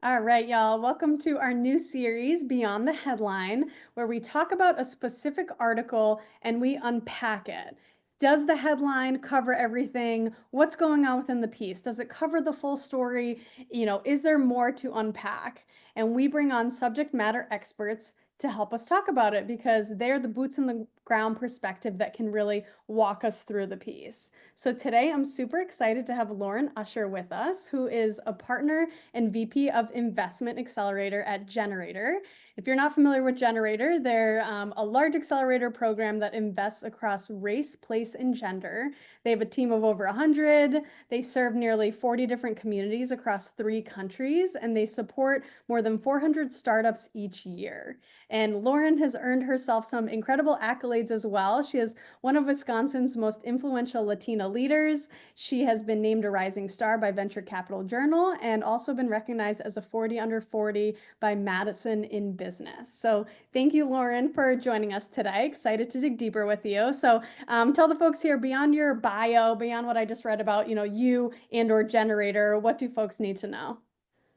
All right, y'all. Welcome to our new series, Beyond the Headline, where we talk about a specific article and we unpack it. Does the headline cover everything? What's going on within the piece? Does it cover the full story? Is there more to unpack? And we bring on subject matter experts to help us talk about it because they're the boots in the ground perspective that can really walk us through the piece. So today I'm super excited to have Lauren Usher with us, who is a partner and VP of Investment Accelerator at gener8tor. If you're not familiar with gener8tor, they're a large accelerator program that invests across race, place, and gender. They have a team of over 100. They serve nearly 40 different communities across 3 countries, and they support more than 400 startups each year. And Lauren has earned herself some incredible accolades as well. She is one of Wisconsin's most influential Latina leaders. She has been named a rising star by Venture Capital Journal and also been recognized as a 40 under 40 by Madison in Business. So thank you, Lauren, for joining us today. Excited to dig deeper with you. So tell the folks here, beyond your bio, beyond what I just read about, you and or gener8tor, what do folks need to know?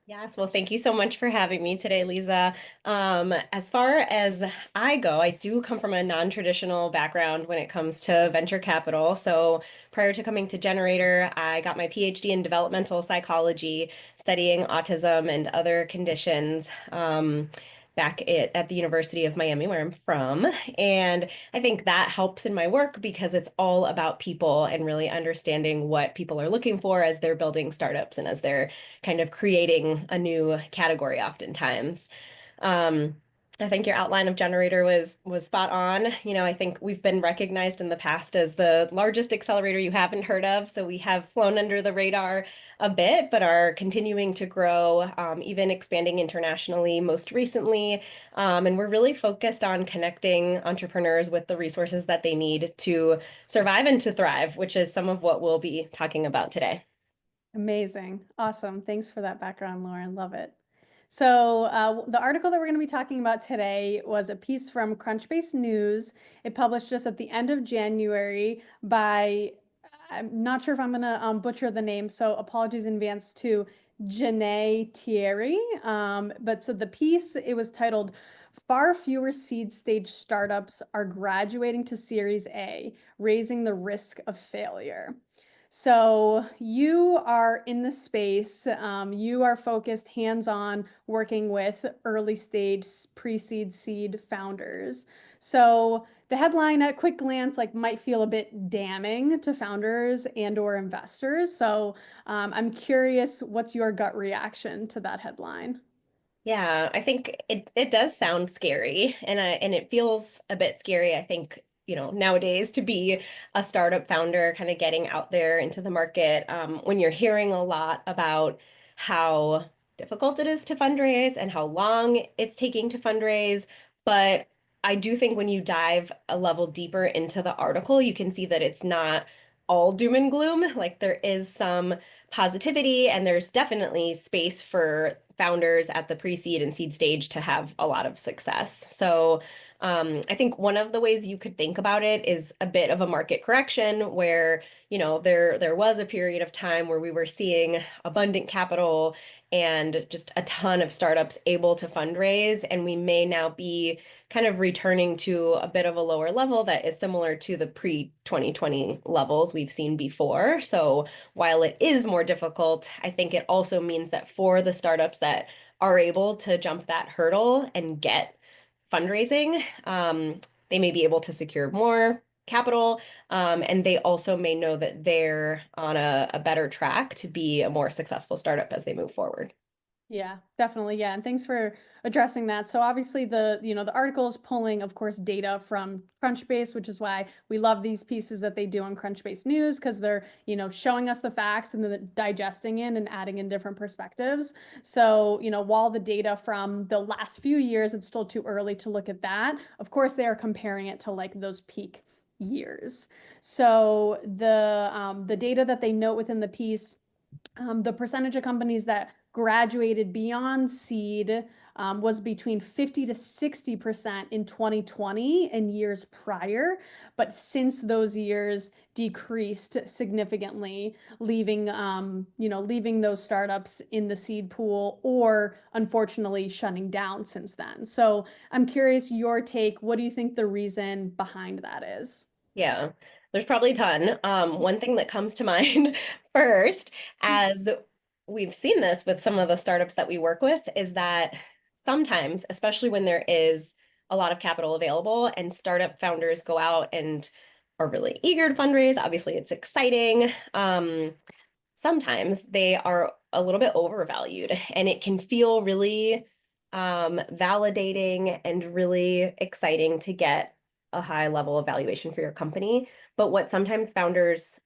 Yes, well, thank you so much for having me today, Lisa. As far as I go, I do come from a non-traditional background when it comes to venture capital. So prior to coming to gener8tor, I got my PhD in developmental psychology, studying autism and other conditions. Back at the University of Miami, where I'm from. And I think that helps in my work because it's all about people and really understanding what people are looking for as they're building startups and as they're kind of creating a new category oftentimes. Um, I think your outline of gener8tor was spot on. I think we've been recognized in the past as the largest accelerator you haven't heard of. So we have flown under the radar a bit, but are continuing to grow, even expanding internationally most recently. And we're really focused on connecting entrepreneurs with the resources that they need to survive and to thrive, which is some of what we'll be talking about today. Amazing. Awesome. Thanks for that background, Lauren. Love it. So, the article that we're going to be talking about today was a piece from Crunchbase News. It published just at the end of January by, I'm not sure if I'm going to butcher the name, so apologies in advance to Gene Teare. But so the piece, it was titled, Far Fewer Seed Stage Startups Are Graduating to Series A, Raising the Risk of Failure. So you are in the space, you are focused hands-on working with early stage pre-seed seed founders. So the headline at quick glance might feel a bit damning to founders and or investors. So I'm curious, what's your gut reaction to that headline? Yeah, I think it does sound scary and it feels a bit scary, I think, nowadays to be a startup founder kind of getting out there into the market when you're hearing a lot about how difficult it is to fundraise and how long it's taking to fundraise. But I do think when you dive a level deeper into the article, you can see that it's not all doom and gloom. Like there is some positivity, and there's definitely space for founders at the pre-seed and seed stage to have a lot of success. So I think one of the ways you could think about it is a bit of a market correction where, there was a period of time where we were seeing abundant capital and just a ton of startups able to fundraise, and we may now be kind of returning to a bit of a lower level that is similar to the pre-2020 levels we've seen before. So while it is more difficult, I think it also means that for the startups that are able to jump that hurdle and get fundraising, they may be able to secure more capital, and they also may know that they're on a better track to be a more successful startup as they move forward. Yeah, definitely. Yeah. And thanks for addressing that. So obviously the article is pulling, of course, data from Crunchbase, which is why we love these pieces that they do on Crunchbase News, because they're, showing us the facts and then digesting in and adding in different perspectives. So, while the data from the last few years, it's still too early to look at that. Of course, they are comparing it to those peak years. So the data that they note within the piece, the percentage of companies that graduated beyond seed was between 50 to 60% in 2020 and years prior. But since those years decreased significantly, leaving those startups in the seed pool or unfortunately shutting down since then. So I'm curious your take. What do you think the reason behind that is? Yeah, there's probably a ton. One thing that comes to mind first, as we've seen this with some of the startups that we work with, is that sometimes, especially when there is a lot of capital available and startup founders go out and are really eager to fundraise, obviously it's exciting. Sometimes they are a little bit overvalued and it can feel really validating and really exciting to get a high level of valuation for your company. But what sometimes founders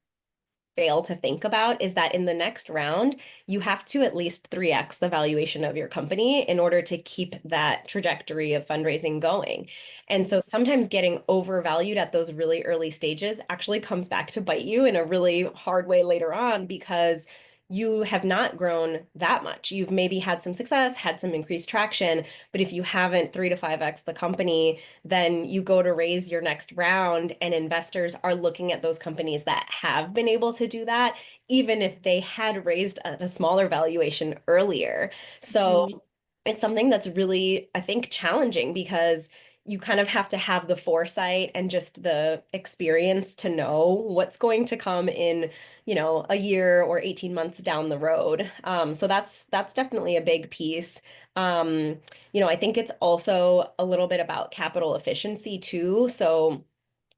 fail to think about is that in the next round, you have to at least 3x the valuation of your company in order to keep that trajectory of fundraising going. And so sometimes getting overvalued at those really early stages actually comes back to bite you in a really hard way later on because you have not grown that much. You've maybe had some success, had some increased traction, but if you haven't 3 to 5x the company, then you go to raise your next round, and investors are looking at those companies that have been able to do that, even if they had raised at a smaller valuation earlier. So Mhm. it's something that's really, I think, challenging because you kind of have to have the foresight and just the experience to know what's going to come in, a year or 18 months down the road. So that's definitely a big piece. I think it's also a little bit about capital efficiency too. So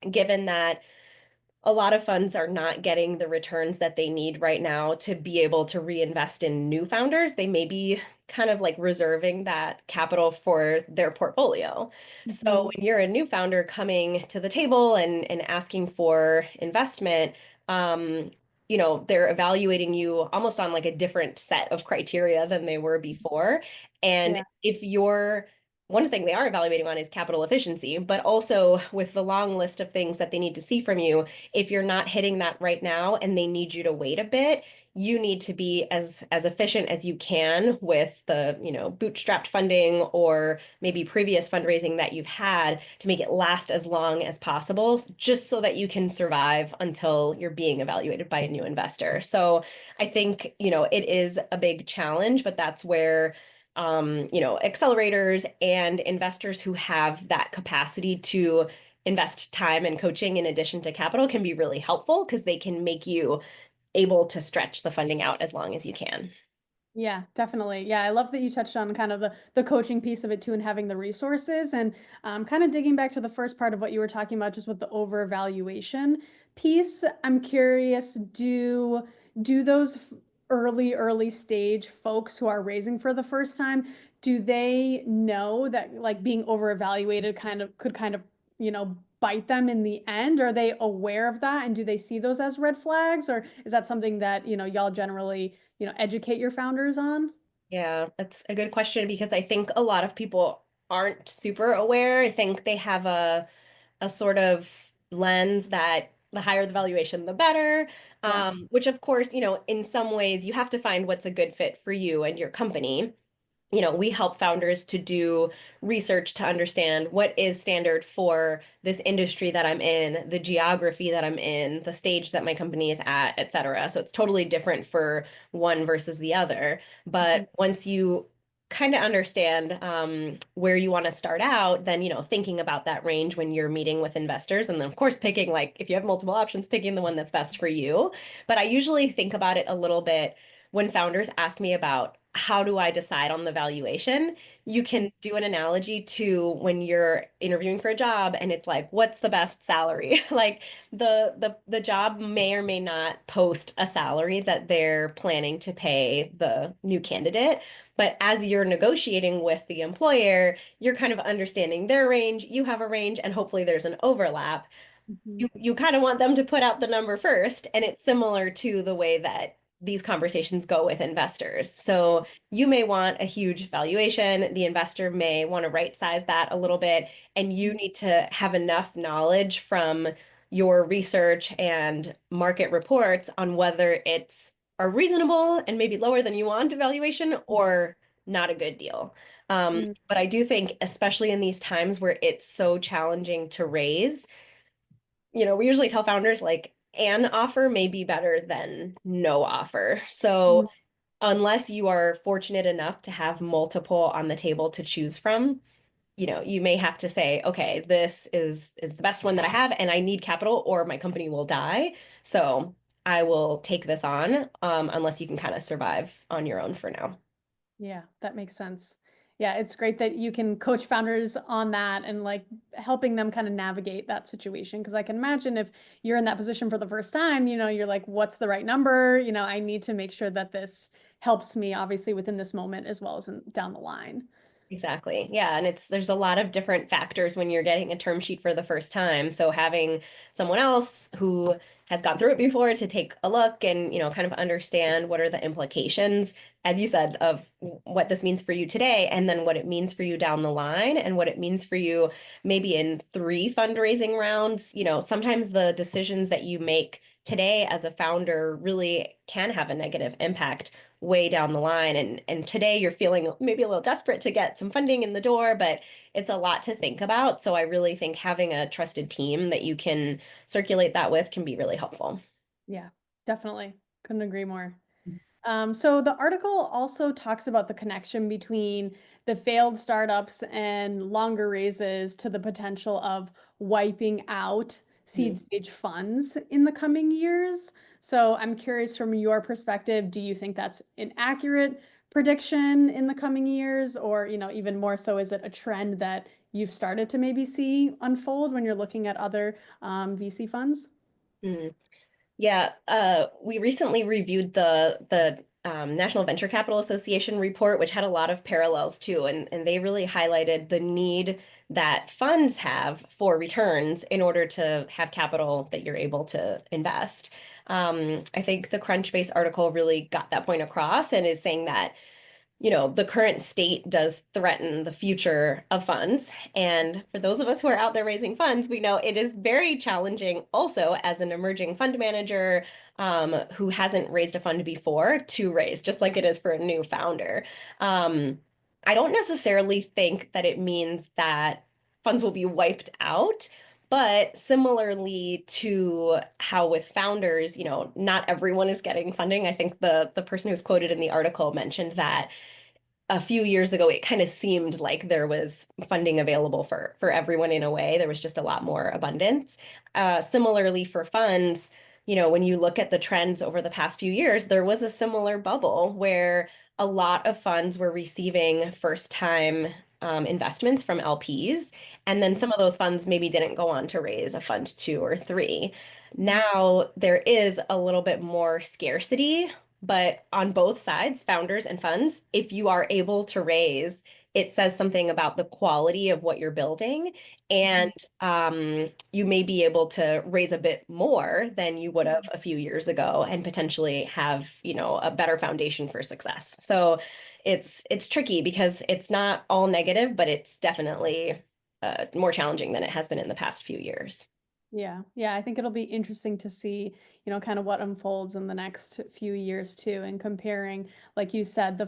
given that a lot of funds are not getting the returns that they need right now to be able to reinvest in new founders. They may be kind of like reserving that capital for their portfolio. So Mhm. when you're a new founder coming to the table and asking for investment, they're evaluating you almost on like a different set of criteria than they were before. And Yeah. if you're one thing they are evaluating on is capital efficiency, but also with the long list of things that they need to see from you, if you're not hitting that right now and they need you to wait a bit, you need to be as efficient as you can with the, bootstrapped funding or maybe previous fundraising that you've had to make it last as long as possible, just so that you can survive until you're being evaluated by a new investor. So I think, it is a big challenge, but that's where accelerators and investors who have that capacity to invest time and coaching in addition to capital can be really helpful because they can make you able to stretch the funding out as long as you can. Yeah, definitely. Yeah, I love that you touched on kind of the coaching piece of it too and having the resources and kind of digging back to the first part of what you were talking about just with the over-evaluation piece. I'm curious, do those early stage folks who are raising for the first time, do they know that like being over-evaluated could kind of, bite them in the end? Are they aware of that and do they see those as red flags or is that something that, y'all generally educate your founders on? Yeah, that's a good question because I think a lot of people aren't super aware. I think they have a sort of lens that the higher the valuation, the better. Yeah. Which of course, in some ways you have to find what's a good fit for you and your company. We help founders to do research to understand what is standard for this industry that I'm in, the geography that I'm in, the stage that my company is at, et cetera. So it's totally different for one versus the other. Mhm. But once you kind of understand where you want to start out, then, thinking about that range when you're meeting with investors, and then of course picking like if you have multiple options, picking the one that's best for you. But I usually think about it a little bit when founders ask me about how do I decide on the valuation, you can do an analogy to when you're interviewing for a job and it's like, what's the best salary? Like the job may or may not post a salary that they're planning to pay the new candidate. But as you're negotiating with the employer, you're kind of understanding their range, you have a range, and hopefully there's an overlap. Mhm. You kind of want them to put out the number first, and it's similar to the way that these conversations go with investors. So you may want a huge valuation, the investor may want to right size that a little bit, and you need to have enough knowledge from your research and market reports on whether it's are reasonable and maybe lower than you want valuation, or not a good deal. Mm. But I do think, especially in these times where it's so challenging to raise, we usually tell founders like an offer may be better than no offer. Mm. So unless you are fortunate enough to have multiple on the table to choose from, you may have to say, okay, this is the best one that I have, and I need capital, or my company will die. So I will take this on, unless you can kind of survive on your own for now. Yeah, that makes sense. Yeah, it's great that you can coach founders on that and like helping them kind of navigate that situation. Because I can imagine if you're in that position for the first time, you're like, what's the right number? I need to make sure that this helps me, obviously, within this moment as well as down the line. Exactly. Yeah. And there's a lot of different factors when you're getting a term sheet for the first time. So having someone else who has gone through it before to take a look and, kind of understand what are the implications, as you said, of what this means for you today, and then what it means for you down the line, and what it means for you maybe in 3 fundraising rounds. Sometimes the decisions that you make today as a founder really can have a negative impact way down the line. And today you're feeling maybe a little desperate to get some funding in the door, but it's a lot to think about. So I really think having a trusted team that you can circulate that with can be really helpful. Yeah, definitely. Couldn't agree more. So the article also talks about the connection between the failed startups and longer raises to the potential of wiping out seed Mhm. stage funds in the coming years. So I'm curious from your perspective, do you think that's an accurate prediction in the coming years? Or, even more so, is it a trend that you've started to maybe see unfold when you're looking at other VC funds? Mm. Yeah, we recently reviewed the National Venture Capital Association report, which had a lot of parallels too, and they really highlighted the need that funds have for returns in order to have capital that you're able to invest. I think the Crunchbase article really got that point across and is saying that the current state does threaten the future of funds. And for those of us who are out there raising funds, we know it is very challenging also as an emerging fund manager who hasn't raised a fund before to raise, just like it is for a new founder. Um, I don't necessarily think that it means that funds will be wiped out. But similarly to how with founders, not everyone is getting funding. I think the person who's quoted in the article mentioned that a few years ago, it kind of seemed like there was funding available for everyone in a way. There was just a lot more abundance. Similarly for funds, when you look at the trends over the past few years, there was a similar bubble where a lot of funds were receiving first-time investments from LPs, and then some of those funds maybe didn't go on to raise a fund 2 or 3. Now there is a little bit more scarcity, but on both sides, founders and funds, if you are able to raise, it says something about the quality of what you're building. And you may be able to raise a bit more than you would have a few years ago and potentially have, a better foundation for success. So it's tricky because it's not all negative, but it's definitely more challenging than it has been in the past few years. Yeah, yeah, I think it'll be interesting to see, kind of what unfolds in the next few years too, and comparing, like you said, the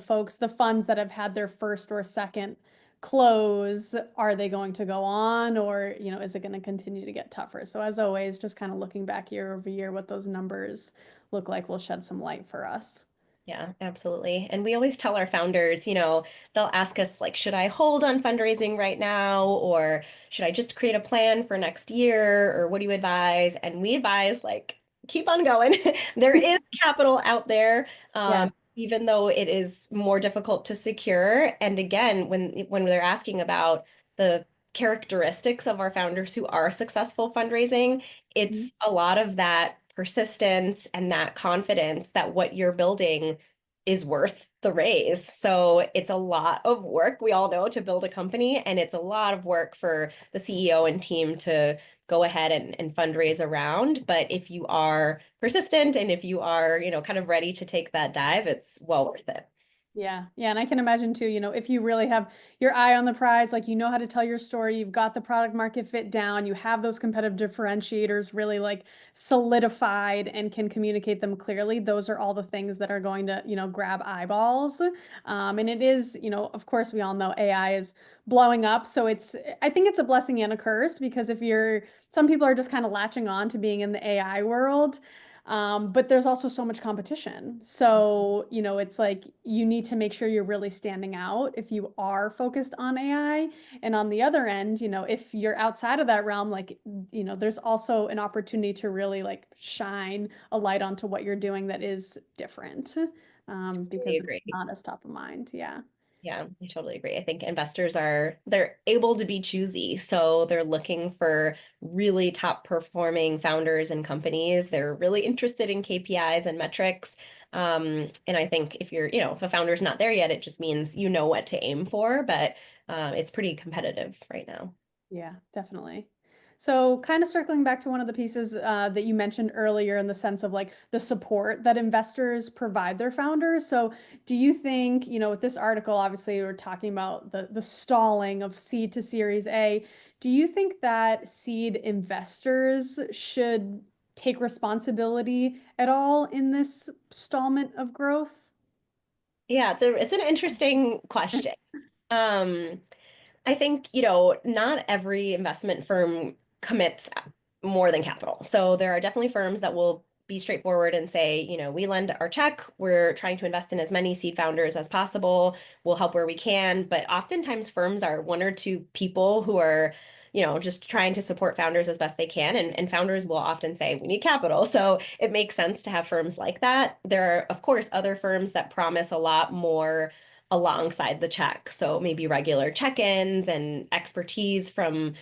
funds that have had their first or second close, are they going to go on, or, is it going to continue to get tougher? So as always, just kind of looking back year over year, what those numbers look like will shed some light for us. Yeah, absolutely. And we always tell our founders, they'll ask us like, should I hold on fundraising right now? Or should I just create a plan for next year? Or what do you advise? And we advise like, keep on going. There is capital out there, Yeah. even though it is more difficult to secure. And again, when they're asking about the characteristics of our founders who are successful fundraising, Mhm. it's a lot of that persistence and that confidence that what you're building is worth the raise. So it's a lot of work, we all know, to build a company, and it's a lot of work for the CEO and team to go ahead and fundraise around. But if you are persistent and if you are, kind of ready to take that dive, it's well worth it. Yeah. Yeah. And I can imagine too, if you really have your eye on the prize, like you know how to tell your story, you've got the product market fit down, you have those competitive differentiators really like solidified and can communicate them clearly. Those are all the things that are going to, grab eyeballs. And it is, of course, we all know AI is blowing up. So I think it's a blessing and a curse because some people are just kind of latching on to being in the AI world. But there's also so much competition. So, it's like you need to make sure you're really standing out if you are focused on AI. And on the other end, if you're outside of that realm, like, there's also an opportunity to really like shine a light onto what you're doing that is different, I because it's agree. not as top of mind. Yeah. Yeah, I totally agree. I think investors they're able to be choosy. So they're looking for really top performing founders and companies. They're really interested in KPIs and metrics. And I think if a founder's not there yet, it just means you know what to aim for, but it's pretty competitive right now. Yeah, definitely. So, kind of circling back to one of the pieces that you mentioned earlier in the sense of like the support that investors provide their founders. So, do you think, with this article, obviously, we're talking about the stalling of seed to Series A. Do you think that seed investors should take responsibility at all in this stallment of growth? Yeah, it's an interesting question. Um, I think, not every investment firm commits more than capital. So there are definitely firms that will be straightforward and say, we lend our check. We're trying to invest in as many seed founders as possible. We'll help where we can. But oftentimes firms are one or two people who are, just trying to support founders as best they can. And founders will often say, we need capital. So it makes sense to have firms like that. There are, of course, other firms that promise a lot more alongside the check. So maybe regular check-ins and expertise from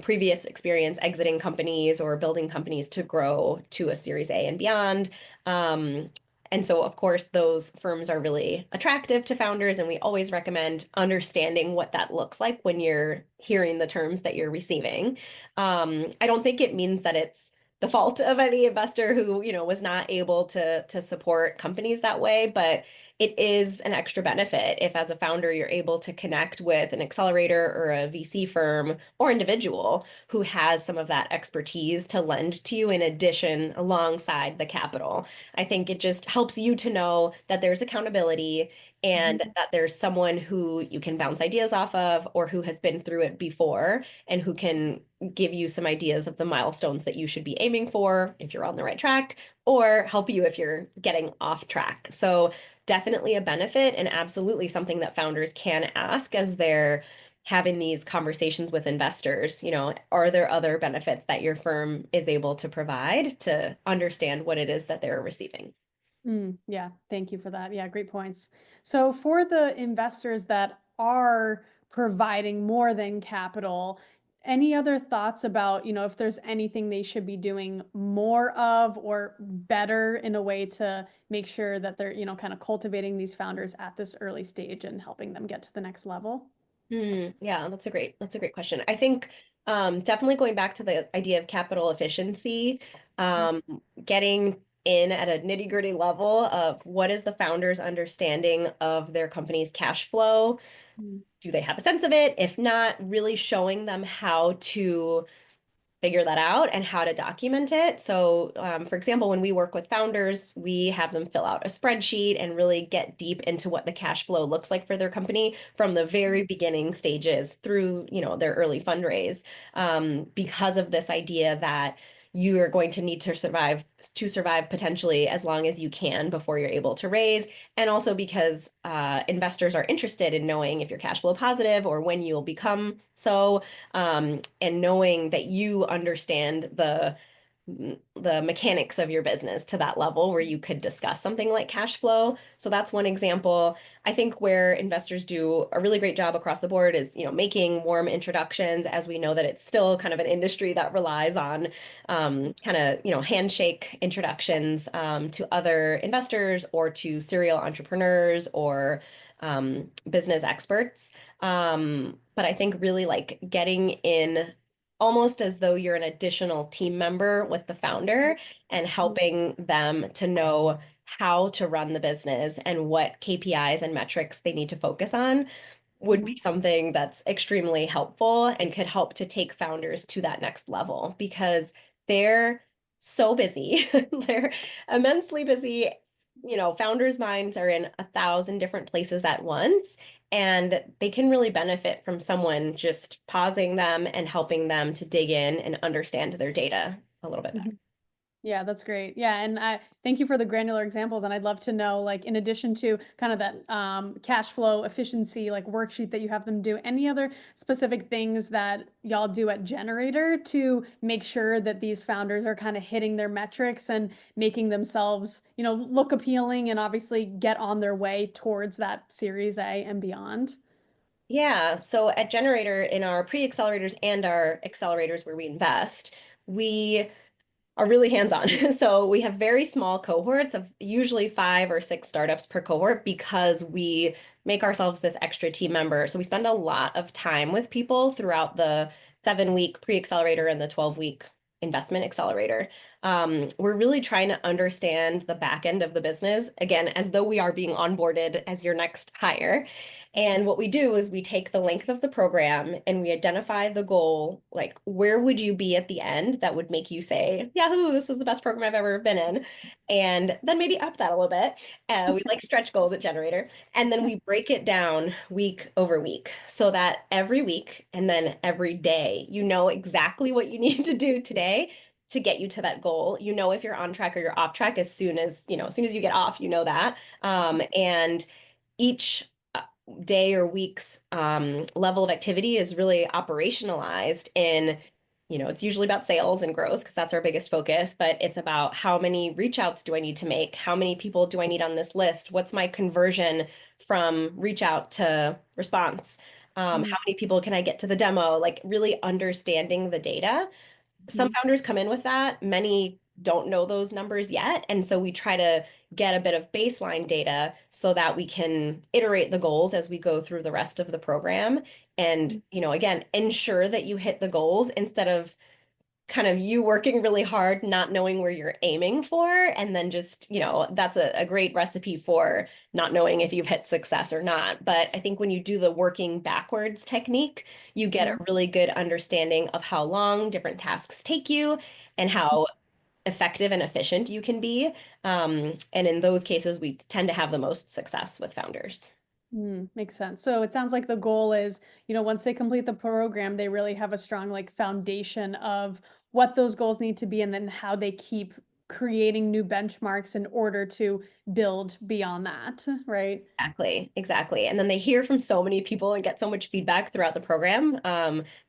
previous experience exiting companies or building companies to grow to a Series A and beyond. Um, and so, of course, those firms are really attractive to founders, and we always recommend understanding what that looks like when you're hearing the terms that you're receiving. I don't think it means that it's the fault of any investor who, was not able to support companies that way, but it is an extra benefit if, as a founder, you're able to connect with an accelerator or a VC firm or individual who has some of that expertise to lend to you in addition alongside the capital. I think it just helps you to know that there's accountability and Mhm. that there's someone who you can bounce ideas off of or who has been through it before and who can give you some ideas of the milestones that you should be aiming for if you're on the right track or help you if you're getting off track. So definitely a benefit and absolutely something that founders can ask as they're having these conversations with investors. Are there other benefits that your firm is able to provide to understand what it is that they're receiving? Yeah, thank you for that. Yeah, great points. So for the investors that are providing more than capital, any other thoughts about, if there's anything they should be doing more of or better in a way to make sure that they're, kind of cultivating these founders at this early stage and helping them get to the next level? Yeah, that's a great question. I think definitely going back to the idea of capital efficiency, um, getting in at a nitty-gritty level of what is the founder's understanding of their company's cash flow. Mm. Do they have a sense of it? If not, really showing them how to figure that out and how to document it. So, for example, when we work with founders, we have them fill out a spreadsheet and really get deep into what the cash flow looks like for their company from the very beginning stages through, their early fundraise, because of this idea that you are going to need to survive potentially as long as you can before you're able to raise, and also because investors are interested in knowing if you're cash flow positive or when you'll become so, and knowing that you understand the mechanics of your business to that level where you could discuss something like cash flow. So that's one example. I think where investors do a really great job across the board is, making warm introductions, as we know that it's still kind of an industry that relies on kind of, handshake introductions to other investors or to serial entrepreneurs or business experts. But I think really like getting in almost as though you're an additional team member with the founder and helping them to know how to run the business and what KPIs and metrics they need to focus on would be Mhm. something that's extremely helpful and could help to take founders to that next level because they're so busy. They're immensely busy. Founders' minds are in 1,000 different places at once, and they can really benefit from someone just pausing them and helping them to dig in and understand their data a little bit better. Mhm. Yeah, that's great. Yeah, and I thank you for the granular examples. And I'd love to know, like, in addition to kind of that cash flow efficiency, like worksheet that you have them do, any other specific things that y'all do at gener8tor to make sure that these founders are kind of hitting their metrics and making themselves, look appealing and obviously get on their way towards that Series A and beyond. Yeah, so at gener8tor, in our pre-accelerators and our accelerators where we invest, we are really hands-on. So we have very small cohorts of usually 5 or 6 startups per cohort because we make ourselves this extra team member. So we spend a lot of time with people throughout the 7-week pre-accelerator and the 12-week investment accelerator. We're really trying to understand the back end of the business, again, as though we are being onboarded as your next hire. And what we do is we take the length of the program and we identify the goal, like where would you be at the end that would make you say, Yahoo, this was the best program I've ever been in. And then maybe up that a little bit. We like stretch goals at gener8tor. And then we break it down week over week so that every week and then every day, you know exactly what you need to do today to get you to that goal. You know if you're on track or you're off track as soon as you get off, you know that. And each day or week's level of activity is really operationalized in, it's usually about sales and growth because that's our biggest focus, but it's about how many reach outs do I need to make? How many people do I need on this list? What's my conversion from reach out to response? How many people can I get to the demo? Like really understanding the data. Some Mhm. founders come in with that. Many don't know those numbers yet. And so we try to get a bit of baseline data so that we can iterate the goals as we go through the rest of the program. And, again, ensure that you hit the goals instead of kind of you working really hard, not knowing where you're aiming for. And then just, that's a great recipe for not knowing if you've hit success or not. But I think when you do the working backwards technique, you get a Mhm. really good understanding of how long different tasks take you and how effective and efficient you can be. And in those cases, we tend to have the most success with founders. Makes sense. So it sounds like the goal is, once they complete the program, they really have a strong like foundation of what those goals need to be and then how they keep creating new benchmarks in order to build beyond that, right? Exactly, exactly. And then they hear from so many people and get so much feedback throughout the program.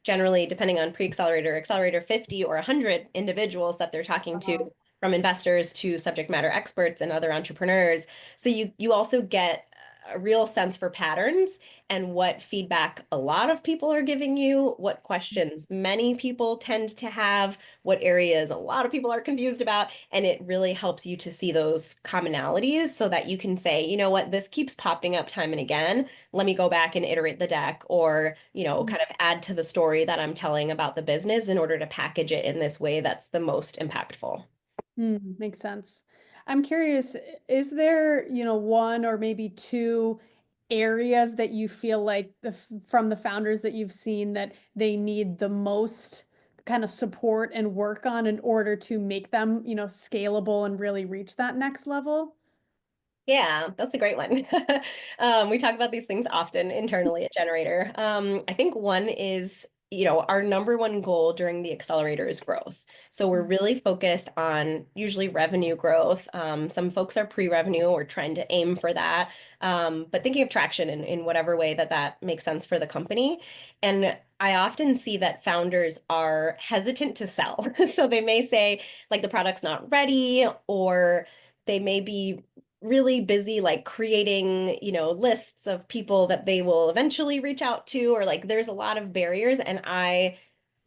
Generally, depending on pre-accelerator, accelerator 50 or 100 individuals that they're talking to, Wow. from investors to subject matter experts and other entrepreneurs. So you also get a real sense for patterns and what feedback a lot of people are giving you, what questions many people tend to have, what areas a lot of people are confused about, and it really helps you to see those commonalities so that you can say, you know what, this keeps popping up time and again. Let me go back and iterate the deck or, kind of add to the story that I'm telling about the business in order to package it in this way that's the most impactful. Makes sense. I'm curious, is there, one or maybe two areas that you feel like from the founders that you've seen that they need the most kind of support and work on in order to make them, scalable and really reach that next level? Yeah, that's a great one. We talk about these things often internally at gener8tor. I think one is, our number one goal during the accelerator is growth. So we're really focused on usually revenue growth. Some folks are pre-revenue or trying to aim for that, but thinking of traction in whatever way that makes sense for the company. And I often see that founders are hesitant to sell. So they may say, like, the product's not ready, or they may be really busy like creating, lists of people that they will eventually reach out to, or like there's a lot of barriers. And I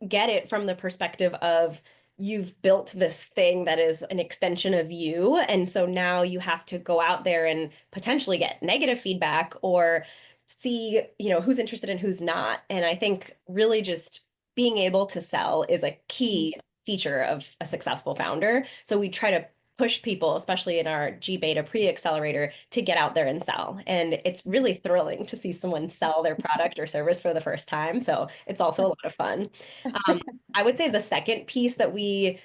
get it from the perspective of you've built this thing that is an extension of you. And so now you have to go out there and potentially get negative feedback or see, who's interested and who's not. And I think really just being able to sell is a key feature of a successful founder. So we try to push people, especially in our G Beta pre-accelerator, to get out there and sell. And it's really thrilling to see someone sell their product or service for the first time. So it's also a lot of fun. Um, I would say the second piece that we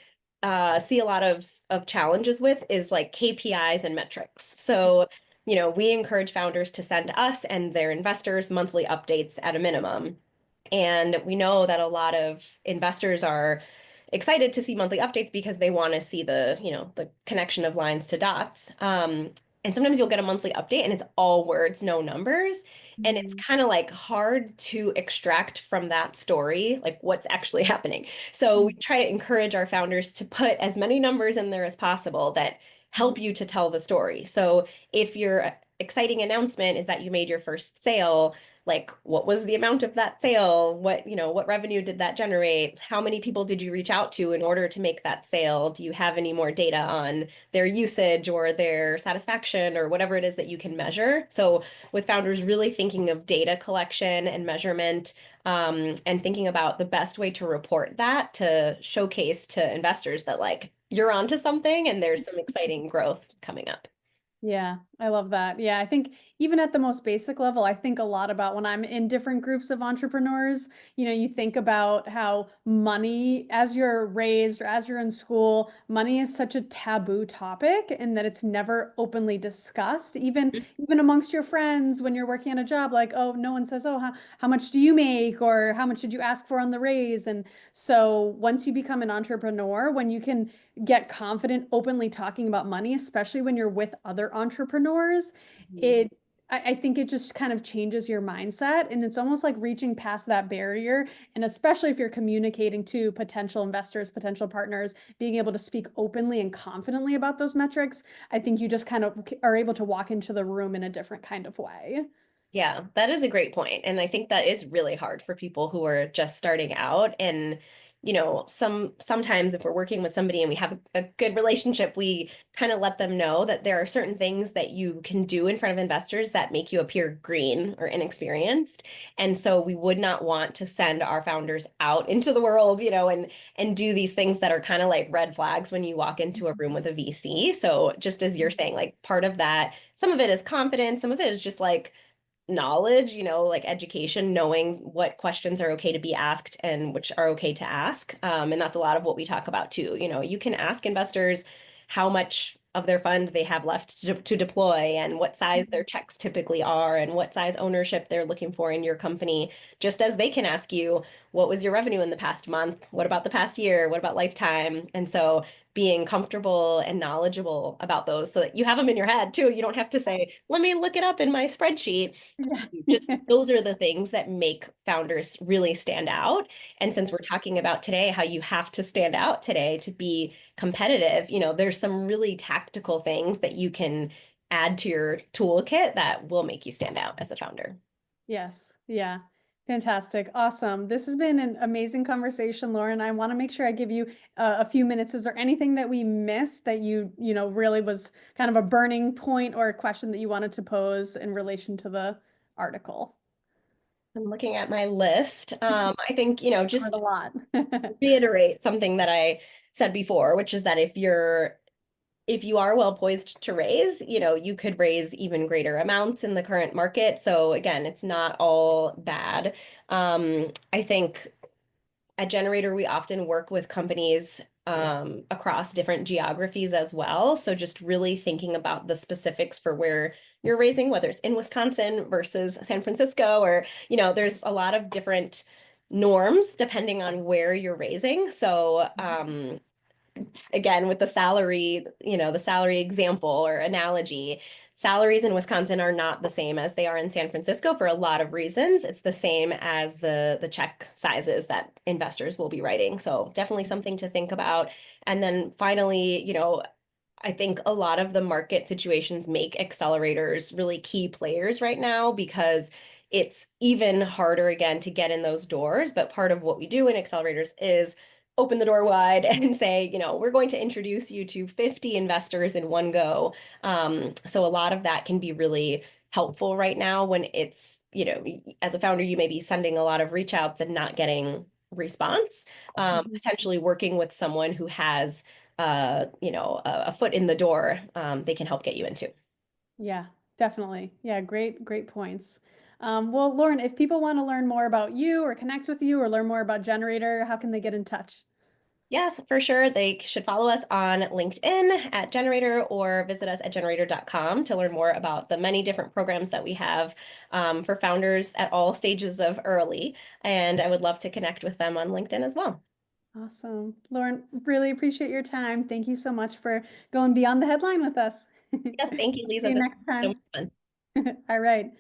see a lot of challenges with is like KPIs and metrics. So, we encourage founders to send us and their investors monthly updates at a minimum. And we know that a lot of investors are excited to see monthly updates because they want to see the connection of lines to dots. And sometimes you'll get a monthly update and it's all words, no numbers. And it's Mhm. kind of like hard to extract from that story, like what's actually happening. So we Mhm. try to encourage our founders to put as many numbers in there as possible that help you to tell the story. So if your exciting announcement is that you made your first sale, like what was the amount of that sale? What revenue did that generate? How many people did you reach out to in order to make that sale? Do you have any more data on their usage or their satisfaction or whatever it is that you can measure? So with founders really thinking of data collection and measurement, and thinking about the best way to report that to showcase to investors that like you're onto something and there's some exciting growth coming up. Yeah, I love that. Yeah, I think even at the most basic level, I think a lot about when I'm in different groups of entrepreneurs. You think about how money, as you're raised or as you're in school, money is such a taboo topic and that it's never openly discussed, even amongst your friends when you're working on a job, like, oh, no one says, oh, how much do you make or how much did you ask for on the raise? And so once you become an entrepreneur, when you can get confident openly talking about money, especially when you're with other entrepreneurs, Mhm. it I think it just kind of changes your mindset and it's almost like reaching past that barrier. And especially if you're communicating to potential investors, potential partners, being able to speak openly and confidently about those metrics, I think you just kind of are able to walk into the room in a different kind of way. Yeah, that is a great point. And I think that is really hard for people who are just starting out. And, sometimes if we're working with somebody and we have a good relationship, we kind of let them know that there are certain things that you can do in front of investors that make you appear green or inexperienced. And so we would not want to send our founders out into the world, and do these things that are kind of like red flags when you walk into a room with a VC. So just as you're saying, like part of that, some of it is confidence, some of it is just like knowledge, like education, knowing what questions are okay to be asked and which are okay to ask. And that's a lot of what we talk about too. You can ask investors how much of their fund they have left to deploy and what size their checks typically are and what size ownership they're looking for in your company, just as they can ask you, what was your revenue in the past month? What about the past year? What about lifetime? And so being comfortable and knowledgeable about those so that you have them in your head too. You don't have to say, let me look it up in my spreadsheet. Yeah. Just those are the things that make founders really stand out. And since we're talking about today, how you have to stand out today to be competitive, there's some really tactical things that you can add to your toolkit that will make you stand out as a founder. Yes. Yeah. Fantastic. Awesome. This has been an amazing conversation, Lauren. I want to make sure I give you a few minutes. Is there anything that we missed that really was kind of a burning point or a question that you wanted to pose in relation to the article? I'm looking at my list. I think, Covered a just lot. reiterate something that I said before, which is that if you are well poised to raise, you could raise even greater amounts in the current market. So again, it's not all bad. I think at gener8tor, we often work with companies across different geographies as well. So just really thinking about the specifics for where you're raising, whether it's in Wisconsin versus San Francisco, or, there's a lot of different norms depending on where you're raising. So again, with the salary example or analogy, salaries in Wisconsin are not the same as they are in San Francisco for a lot of reasons. It's the same as the check sizes that investors will be writing. So definitely something to think about. And then finally, I think a lot of the market situations make accelerators really key players right now because it's even harder again to get in those doors. But part of what we do in accelerators is open the door wide and say, we're going to introduce you to 50 investors in one go. So a lot of that can be really helpful right now when it's, as a founder, you may be sending a lot of reach outs and not getting response. Potentially working with someone who has a foot in the door, they can help get you into. Yeah, definitely. Yeah, great points. Well, Lauren, if people want to learn more about you or connect with you or learn more about gener8tor, how can they get in touch? Yes, for sure. They should follow us on LinkedIn at gener8tor or visit us at gener8tor.com to learn more about the many different programs that we have for founders at all stages of early. And I would love to connect with them on LinkedIn as well. Awesome. Lauren, really appreciate your time. Thank you so much for going beyond the headline with us. Yes, thank you, See Lisa. you This next was so time. much fun. All right.